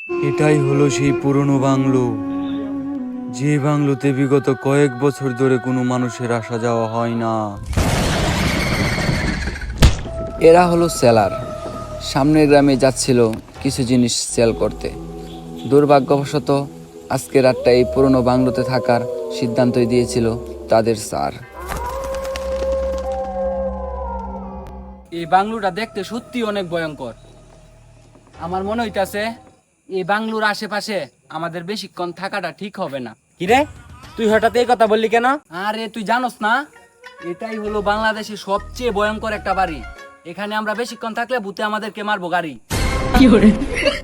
এটাই হলো সেই পুরনো বাংলো, যে বাংলোতে বিগত কয়েক বছর ধরে কোনো মানুষের আসা যাওয়া হয় না। এরা হলো সেলার। সামনের গ্রামে যাচ্ছিল কিছু জিনিস সেল করতে। দুর্ভাগ্যবশত আজকে রাতটা এই পুরনো বাংলোতে থাকার সিদ্ধান্তই দিয়েছিল তাদের স্যার। এই বাংলোটা দেখতে সত্যি অনেক ভয়ঙ্কর। আমার মনে হইতাছে এই বাংলোর আশেপাশে আমাদের বেশিক্ষণ থাকাটা ঠিক হবে না। কিরে, তুই হঠাৎ এই কথা বললি কেন? আরে তুই জানোস না, এটাই হলো বাংলাদেশের সবচেয়ে ভয়ঙ্কর একটা বাড়ি। এখানে আমরা বেশিক্ষণ থাকলে ভূতে আমাদেরকে মারবো গাড়ি।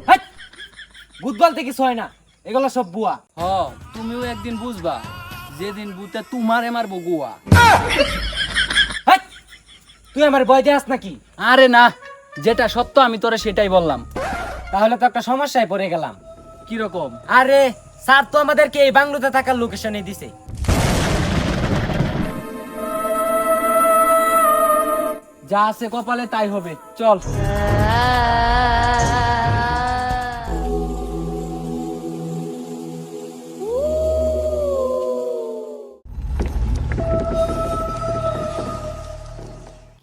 হাট! ভূত বলতে কিছু হয় না, এগুলো সব বুয়া। হ, তুমিও একদিন বুঝবা যেদিন ভূতে তোমারে মারবো গুয়া। হাট! তুই আমার ভয় দেয়াস নাকি? আরে না, যেটা সত্য আমি তোরে সেটাই বললাম। তাহলে তো একটা সমস্যায় পড়ে গেলাম। কিরকম? আরে স্যার তো আমাদেরকে এই বাংলোতে থাকার লোকেশনে দিছে। যা আছে কপালে তাই হবে, চল।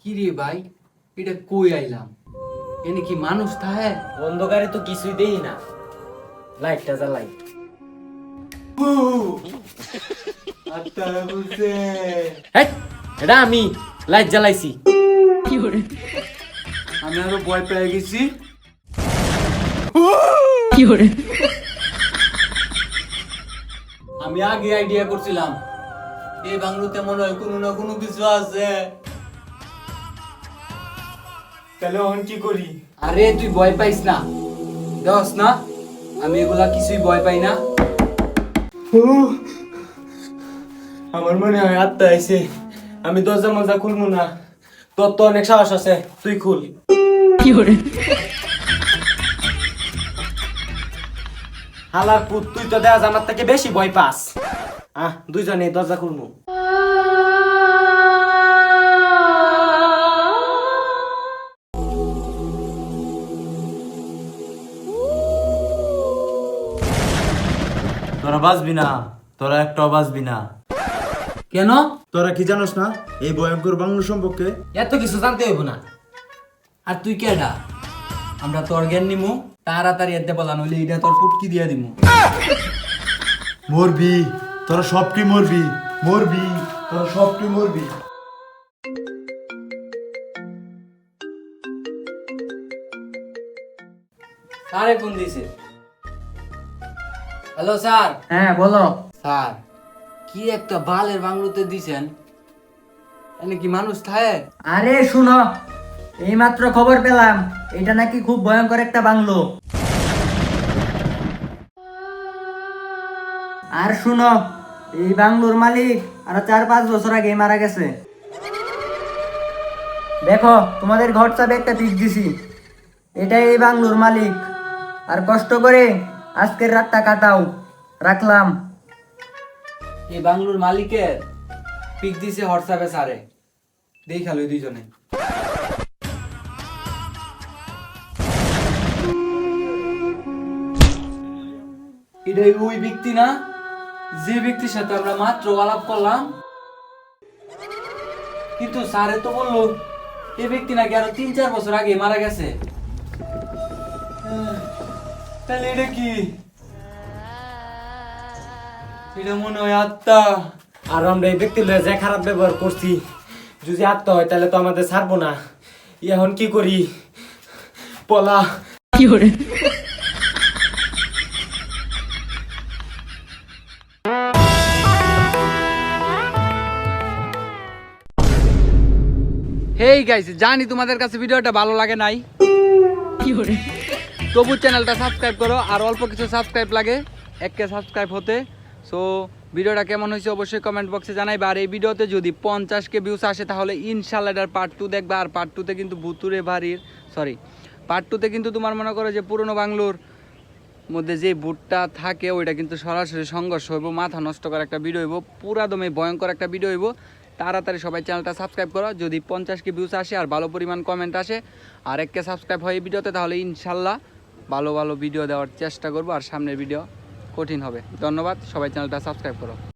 কিরে ভাই, এটা কই আইলাম? এনে কি মানুষ থাকে? অন্ধকারে তো কিছুই দেই না, লাইটটা জ্বালাই। হেই, এটা আমি লাইট জ্বালাইছি। আমি আরো ভয় পেয়ে গেছি। আমি আগে আইডিয়া করছিলাম এই বাংলোতে মনে হয় কোনো না কোনো কিছু আছে। তাহলে এখন কি করি? আরে তুই ভয় পাইস না, দেখ না আমি এগুলা কিছুই ভয় পাই না। আমার মনে হয় আত্মা আইছে। আমি দরজা মজা খুলবো না, তোর তো অনেক সাহস আছে, তুই খুল। হালার পুত, তুই তো দেখ আমার থেকে বেশি ভয় পাস। দুইজনে দরজা খুলবো। তোরা বাঁচবি না, তোরা একটাও বাঁচবি না। কেন? তোরা কি জানোস না এই ভয়ঙ্কর বাংলো সম্পর্কে? এত কিছু জানতে হইব না। আর তুই কেডা? আমরা তোর জ্ঞান নিমু, তাড়াতাড়ি এতে বলা নইলে এটা তোর পুটকি দিয়া দিমু। মরবি, তোরা সবটি মরবি, মরবি, তোরা সবটি মরবি। স্যারে ফোন দিছে। Hello sir. হ্যাঁ বলো। স্যার, কি একটা বালের বাংলোতে দিছেন, এনে কি মানুষ থাকে? আরে শুনো, এইমাত্র খবর পেলাম এটা নাকি খুব ভয়ঙ্কর একটা বাংলো। আর শুনো, এই বাংলোর মালিক আরো 4-5 বছর আগে মারা গেছে। দেখো, তোমাদের ঘর চাবে একটা পিক দিছি, এটাই এই বাংলোর মালিক। আর কষ্ট করে আজকের রাতটা কাটাও, রাখলাম। এই বাংলোর মালিকের পিক দিছে হোয়াটসঅ্যাপে স্যারে, দেখালো দুইজনে। এটাই ওই ব্যক্তি না, যে ব্যক্তির সাথে আমরা মাত্র আলাপ করলাম? কিন্তু স্যারে তো বললো এই ব্যক্তি নাকি আরো 3-4 বছর আগে মারা গেছে। তাহলে এটা কি? এটা মনে হয় আত্মা। আর আমরা এই ব্যক্তির লয়ে যে খারাপ ব্যবহার করছি, যদি আত্মা হয় তাহলে তো আমাদের ছাড়বো না। এখন কি করি? পলা। হেই গাইস, জানি তোমাদের কাছে ভিডিওটা ভালো লাগে নাই, তবু চ্যানেলটা সাবস্ক্রাইব করো। আর অল্প কিছু সাবস্ক্রাইব লাগে 1K সাবস্ক্রাইব হতে। সো ভিডিওটা কেমন হয়েছে অবশ্যই কমেন্ট বক্সে জানাইবা। আর এই ভিডিওতে যদি 50K ভিউজ আসে তাহলে ইনশাল্লাহ এটার পার্ট 2 দেখবা। আর পার্ট 2তে কিন্তু ভুতুরে বাড়ির পার্ট 2তে কিন্তু তোমার মনে করো যে পুরনো বাংলোর মধ্যে যে ভূতটা থাকে ওইটা কিন্তু সরাসরি সংঘর্ষ হইব, মাথা নষ্ট করা একটা ভিডিও হইব, পুরা দমে ভয়ঙ্কর একটা ভিডিও হইব। তাড়াতাড়ি সবাই চ্যানেলটা সাবস্ক্রাইব করো। যদি 50K ভিউজ আসে আর ভালো পরিমাণ কমেন্ট আসে আর 1K সাবস্ক্রাইব হয় এই ভিডিওতে, তাহলে ইনশাল্লাহ ভালো ভালো ভিডিও দেওয়ার চেষ্টা করব, আর সামনের ভিডিও কঠিন হবে। ধন্যবাদ, সবাই চ্যানেলটা সাবস্ক্রাইব করো।